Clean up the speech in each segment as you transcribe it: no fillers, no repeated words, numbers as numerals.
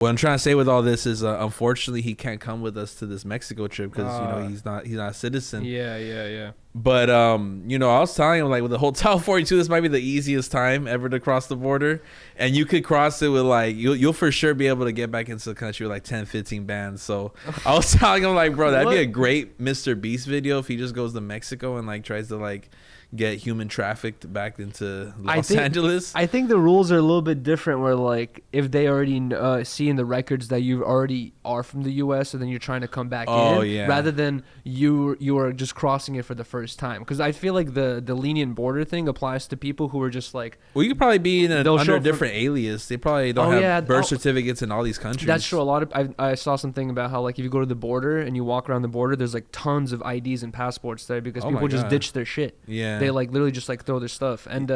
What I'm trying to say with all this is, unfortunately, he can't come with us to this Mexico trip because he's not a citizen. Yeah. But I was telling him, like, with the Hotel 42, this might be the easiest time ever to cross the border, and you could cross it with like you'll for sure be able to get back into the country with like 10, 15 bands. So I was telling him, like, bro, that'd be a great Mr. Beast video if he just goes to Mexico and like tries to like get human trafficked back into Los Angeles. I think the rules are a little bit different where like if they already see in the records that you already are from the US and then you're trying to come back in rather than you are just crossing it for the first time, because I feel like the lenient border thing applies to people who are just like, well, you could probably be in under a different alias. They probably don't have birth certificates in all these countries. That's true. A lot of I saw something about how like if you go to the border and you walk around the border, there's like tons of IDs and passports there because people just ditch their shit. Yeah. They like literally just like throw their stuff. And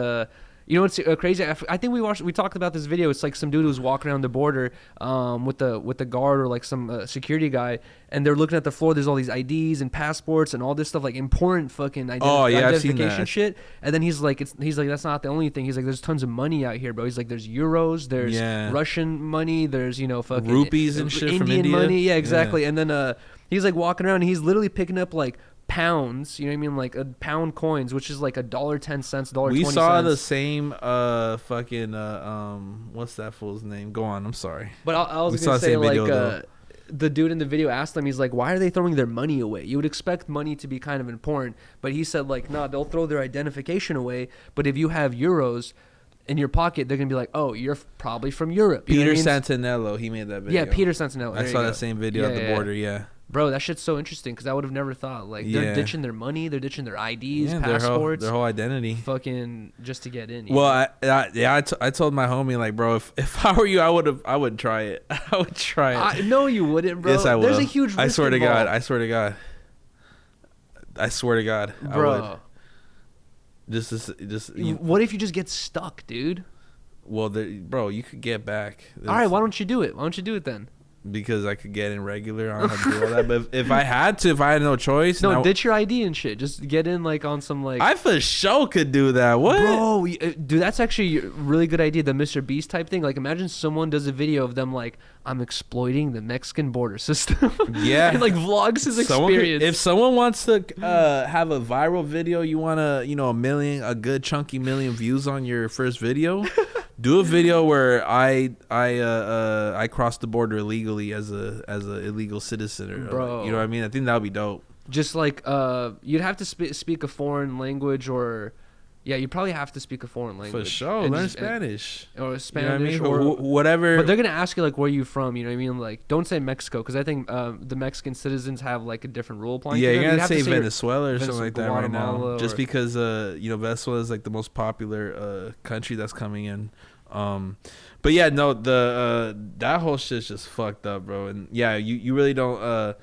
you know what's crazy? I think we talked about this video. It's like some dude who's walking around the border with the guard or like some security guy, and they're looking at the floor. There's all these IDs and passports and all this stuff, like important fucking identification shit. And then he's like that's not the only thing. He's like, there's tons of money out here, bro. He's like, there's euros, there's Russian money, there's fucking rupees and shit Indian from India money. Yeah, exactly. Yeah. And then he's like walking around and he's literally picking up like pounds, you know what I mean, like a pound coins, which is like $1.10, $1.20. We saw the same fucking what's that fool's name? Go on, I'm sorry. But I was gonna say like the dude in the video asked them, he's like, why are they throwing their money away? You would expect money to be kind of important, but he said like, nah, they'll throw their identification away, but if you have euros in your pocket, they're gonna be like, oh, you're probably from Europe. Peter Santinello, he made that video. Yeah, Peter Santinello. I saw that same video at the border. Yeah. Bro, that shit's so interesting because I would have never thought. Like, they're ditching their money, they're ditching their IDs, passports. Their whole identity. Fucking just to get in. Well, I told my homie, like, bro, if I were you, I would try it. I would try it. No, you wouldn't, bro. Yes, I will. There's a huge risk I swear to involved. God. I swear to God. I swear to God. Bro. I would. Just. What if you just get stuck, dude? Well, bro, you could get back. All right, why don't you do it? Why don't you do it then? Because I could get in regular. I don't have to do all that. But if I had no choice. No, ditch your ID and shit. Just get in like on some like. I for sure could do that. What? Bro, dude, that's actually a really good idea. The Mr. Beast type thing. Like, imagine someone does a video of them like, I'm exploiting the Mexican border system. Yeah. And like vlogs his experience. If someone wants to have a viral video, you want a good chunky million views on your first video. Do a video where I crossed the border illegally as a illegal citizen, bro. You know what I mean? I think that would be dope. Just like you'd have to speak a foreign language, or you probably have to speak a foreign language for sure. Learn Spanish or Spanish, you know what I mean? Or whatever. But they're gonna ask you like, where are you from? You know what I mean? Like, don't say Mexico, because I think the Mexican citizens have like a different rule applying. Yeah, to you them. gotta say Venezuela or something like that right now, Guatemala, just because Venezuela is like the most popular country that's coming in. But yeah, no, that whole shit's just fucked up, bro. And yeah, you really don't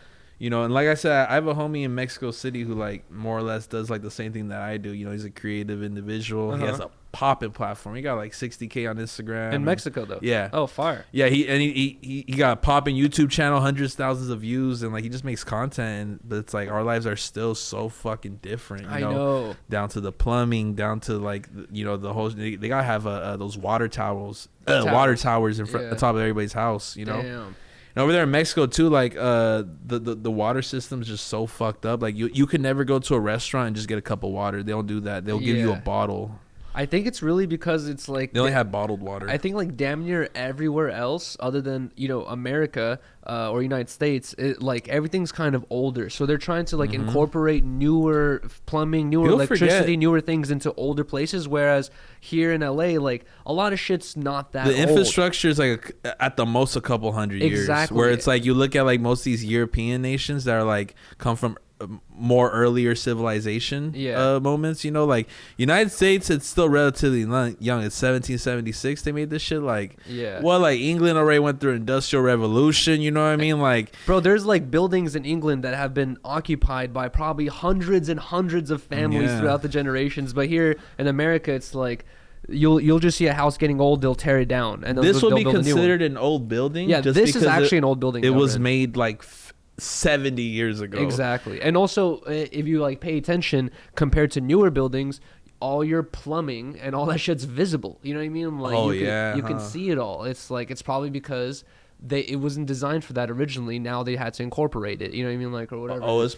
and like I said, I have a homie in Mexico City who like more or less does like the same thing that I do. He's a creative individual. He has a popping platform. He got like 60K on Instagram in Mexico though. Yeah. Oh, fire. Yeah, he got a popping YouTube channel, hundreds, thousands of views, and like he just makes content. But it's like our lives are still so fucking different. I know. Down to the plumbing, down to like the whole. They gotta have those water towers in front, on top of everybody's house. Damn. And over there in Mexico too, like the water system's just so fucked up. Like you could never go to a restaurant and just get a cup of water. They don't do that. They'll give you a bottle. I think it's really because it's like they only have bottled water. I think like damn near everywhere else other than America or United States, like everything's kind of older, so they're trying to like incorporate newer plumbing, newer electricity, newer things into older places. Whereas here in LA, like a lot of shit's not that. The infrastructure is like at the most a couple hundred years. Exactly. Where it's like you look at like most of these European nations that are like come from more earlier civilization moments, like United States, it's still relatively young. It's 1776 they made this shit. Like like England already went through Industrial Revolution, you know what I mean? Like, bro, there's like buildings in England that have been occupied by probably hundreds and hundreds of families throughout the generations, but here in America it's like you'll just see a house getting old, they'll tear it down, and this will be considered an old building. Yeah, just this is actually an old building. It was made like 70 years ago. Exactly. And also, if you like pay attention, compared to newer buildings, all your plumbing and all that shit's visible. You know what I mean? Like, you can see it all. It's like, it's probably because it wasn't designed for that originally. Now they had to incorporate it. You know what I mean, like or whatever. Oh, it's